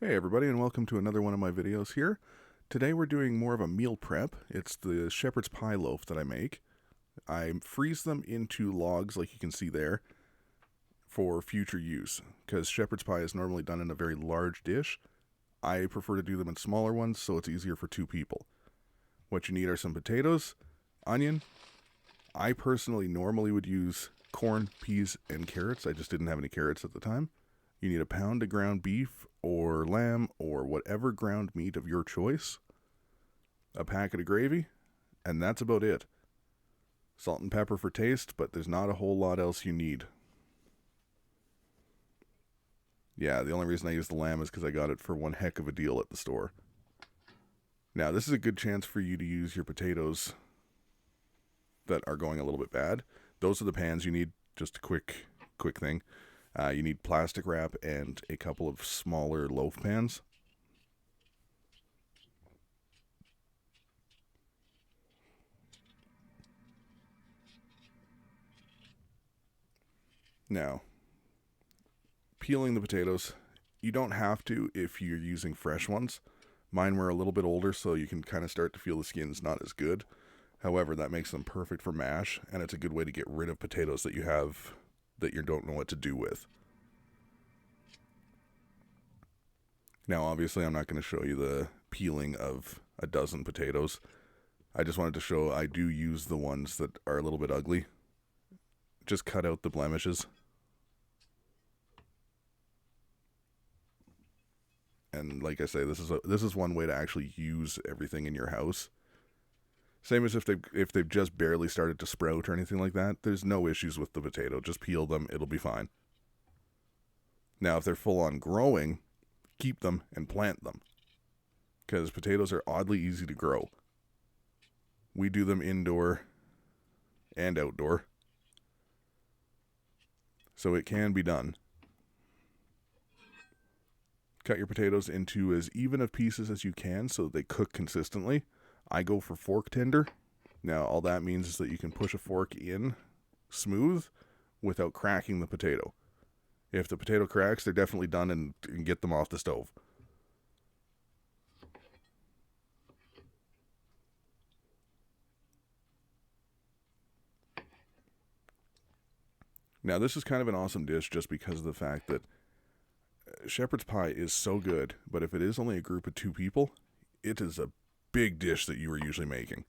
Hey everybody, and welcome to another one of my videos here. Today we're doing more of a meal prep. It's the shepherd's pie loaf that I make. I freeze them into logs like you can see there for future use, because shepherd's pie is normally done in a very large dish. I prefer to do them in smaller ones so it's easier for two people. What you need are some potatoes, onion. I personally normally would use corn, peas, and carrots. I just didn't have any carrots at the time. You need a pound of ground beef or lamb or whatever ground meat of your choice, a packet of gravy, and that's about it. Salt and pepper for taste, but there's not a whole lot else you need. Yeah, the only reason I use the lamb is because I got it for one heck of a deal at the store. Now, this is a good chance for you to use your potatoes that are going a little bit bad. Those are the pans you need. Just a quick thing. You need plastic wrap and a couple of smaller loaf pans. Now, peeling the potatoes, you don't have to if you're using fresh ones. Mine were a little bit older, so you can kind of start to feel the skin's not as good. However, that makes them perfect for mash, and it's a good way to get rid of potatoes that you have that you don't know what to do with. Now, obviously, I'm not going to show you the peeling of a dozen potatoes. I just wanted to show I do use the ones that are a little bit ugly. Just cut out the blemishes. And like I say, this is one way to actually use everything in your house. Same as if they've just barely started to sprout or anything like that. There's no issues with the potato. Just peel them; it'll be fine. Now, if they're full on growing, keep them and plant them, because potatoes are oddly easy to grow. We do them indoor and outdoor, so it can be done. Cut your potatoes into as even of pieces as you can so that they cook consistently. I go for fork tender. Now, all that means is that you can push a fork in smooth without cracking the potato. If the potato cracks, they're definitely done, and get them off the stove. Now, this is kind of an awesome dish just because of the fact that shepherd's pie is so good, but if it is only a group of two people, it is a big dish that you are usually making.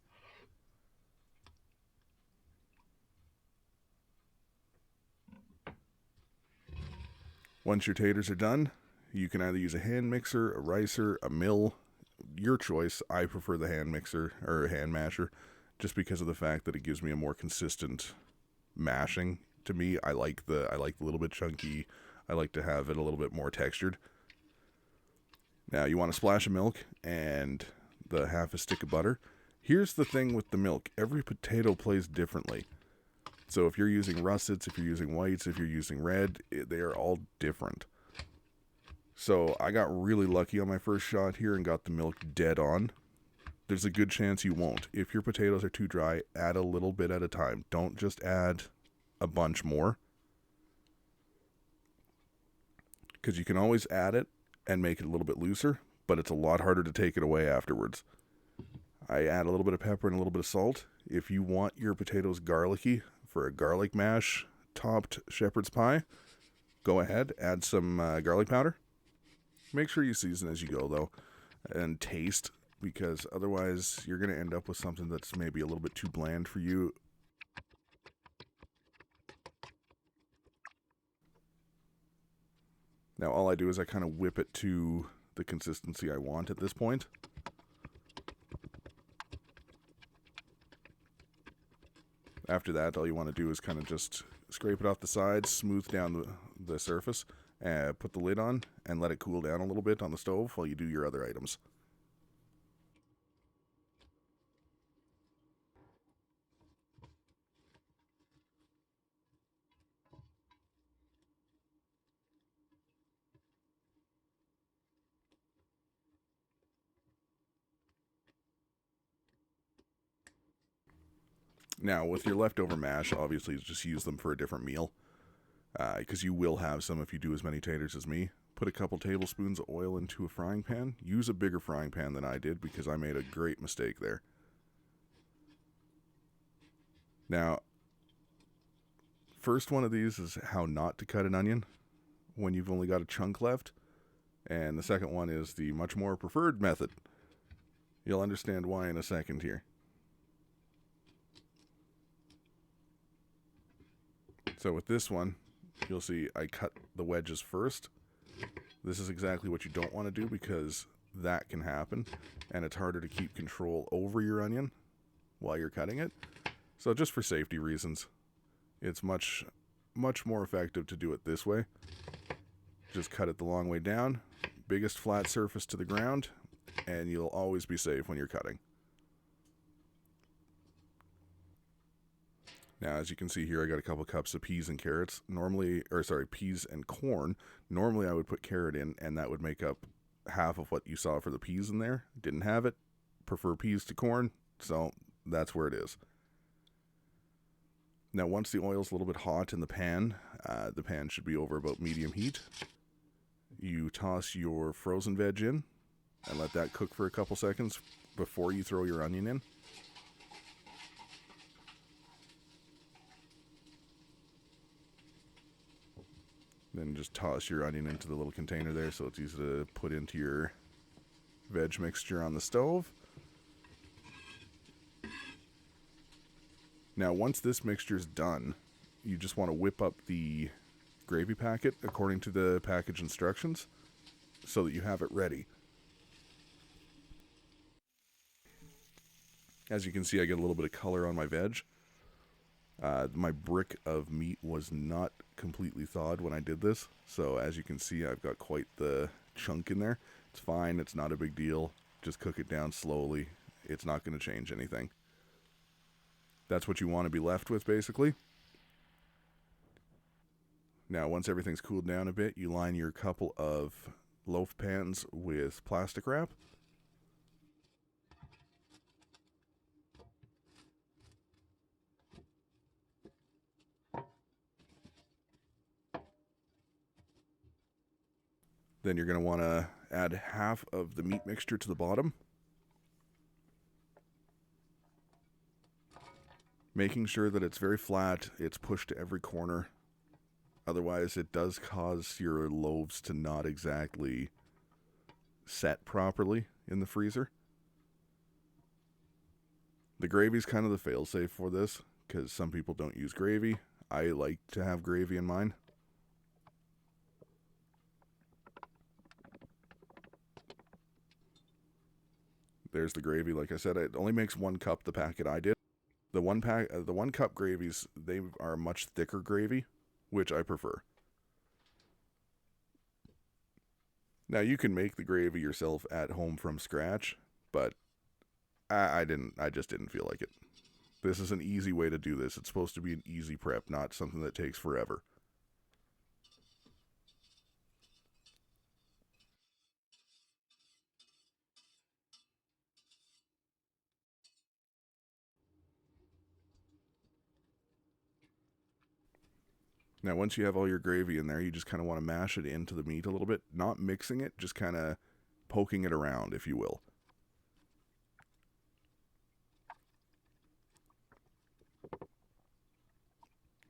Once your taters are done, you can either use a hand mixer, a ricer, a mill, your choice. I prefer the hand mixer or hand masher just because of the fact that it gives me a more consistent mashing. To me, I like the little bit chunky. I like to have it a little bit more textured. Now, you want a splash of milk and the half a stick of butter. Here's the thing with the milk. Every potato plays differently. So if you're using russets, if you're using whites, if you're using red, they are all different. So I got really lucky on my first shot here and got the milk dead on. There's a good chance you won't. If your potatoes are too dry, add a little bit at a time. Don't just add a bunch more, because you can always add it and make it a little bit looser, but it's a lot harder to take it away afterwards. I add a little bit of pepper and a little bit of salt. If you want your potatoes garlicky for a garlic mash topped shepherd's pie, go ahead, add some garlic powder. Make sure you season as you go, though, and taste, because otherwise you're going to end up with something that's maybe a little bit too bland for you. Now, all I do is I kind of whip it to the consistency I want at this point. After that, all you want to do is kind of just scrape it off the sides, smooth down the surface, put the lid on, and let it cool down a little bit on the stove while you do your other items. Now, with your leftover mash, obviously just use them for a different meal, because you will have some if you do as many taters as me. put a couple tablespoons of oil into a frying pan. Use a bigger frying pan than I did because I made a great mistake there. Now, first one of these is how not to cut an onion when you've only got a chunk left. And the second one is the much more preferred method. You'll understand why in a second here. So with this one, you'll see I cut the wedges first. This is exactly what you don't want to do because that can happen. And it's harder to keep control over your onion while you're cutting it. So just for safety reasons, it's much more effective to do it this way. Just cut it the long way down, biggest flat surface to the ground, and you'll always be safe when you're cutting. Now, as you can see here, I got a couple cups of peas and carrots. Peas and corn. Normally I would put carrot in, and that would make up half of what you saw for the peas in there. Didn't have it. Prefer peas to corn, so that's where it is. Now, once the oil's a little bit hot in the pan should be over about medium heat. You toss your frozen veg in and let that cook for a couple seconds before you throw your onion in. Then just toss your onion into the little container there so it's easy to put into your veg mixture on the stove. Now, once this mixture is done, you just want to whip up the gravy packet according to the package instructions so that you have it ready. As you can see, I get a little bit of color on my veg. My brick of meat was not completely thawed when I did this, so as you can see, I've got quite the chunk in there. It's fine, it's not a big deal. Just cook it down slowly. It's not going to change anything. That's what you want to be left with, basically. Now, once everything's cooled down a bit, you line your couple of loaf pans with plastic wrap. Then you're going to want to add half of the meat mixture to the bottom, making sure that it's very flat, it's pushed to every corner. Otherwise, it does cause your loaves to not exactly set properly in the freezer. The gravy's kind of the fail-safe for this, because some people don't use gravy. I like to have gravy in mine. There's the gravy. Like I said, it only makes 1 cup, the packet I did. The 1 cup gravies, they are much thicker gravy, which I prefer. Now, you can make the gravy yourself at home from scratch, but I just didn't feel like it. This is an easy way to do this. It's supposed to be an easy prep, not something that takes forever. Now, once you have all your gravy in there, you just kind of want to mash it into the meat a little bit. Not mixing it, just kind of poking it around, if you will.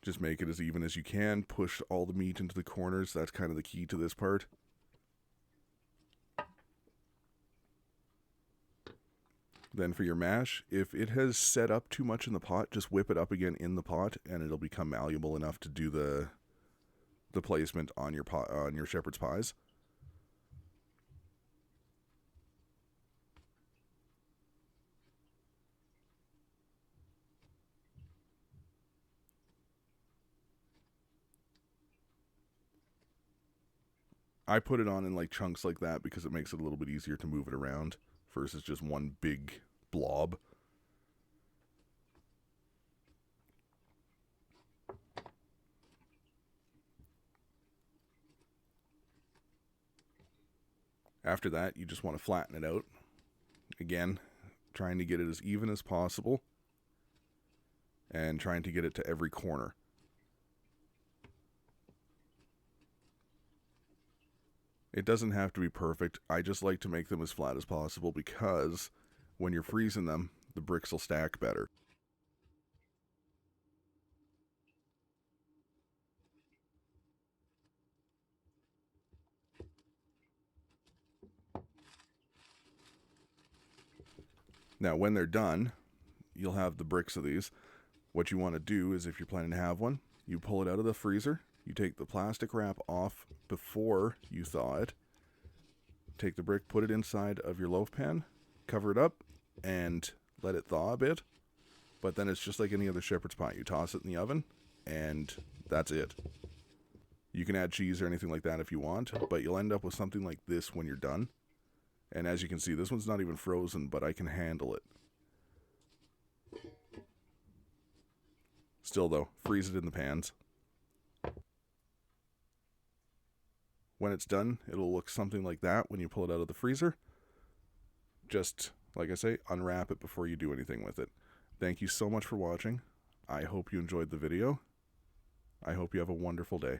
Just make it as even as you can. Push all the meat into the corners. That's kind of the key to this part. Then for your mash, if it has set up too much in the pot, just whip it up again in the pot, and it'll become malleable enough to do the placement on your pot, on your shepherd's pies. I put it on in like chunks like that because it makes it a little bit easier to move it around versus just one big blob. After that, you just want to flatten it out. Again, trying to get it as even as possible and trying to get it to every corner. It doesn't have to be perfect. I just like to make them as flat as possible because when you're freezing them, the bricks will stack better. Now, when they're done, you'll have the bricks of these. What you want to do is, if you're planning to have one, you pull it out of the freezer, you take the plastic wrap off before you thaw it, take the brick, put it inside of your loaf pan, cover it up, and let it thaw a bit. But then it's just like any other shepherd's pie. You toss it in the oven, and that's it. You can add cheese or anything like that if you want, but you'll end up with something like this when you're done. And as you can see, this one's not even frozen, but I can handle it. Still though, freeze it in the pans. When it's done, it'll look something like that when you pull it out of the freezer. Just, like I say, unwrap it before you do anything with it. Thank you so much for watching. I hope you enjoyed the video. I hope you have a wonderful day.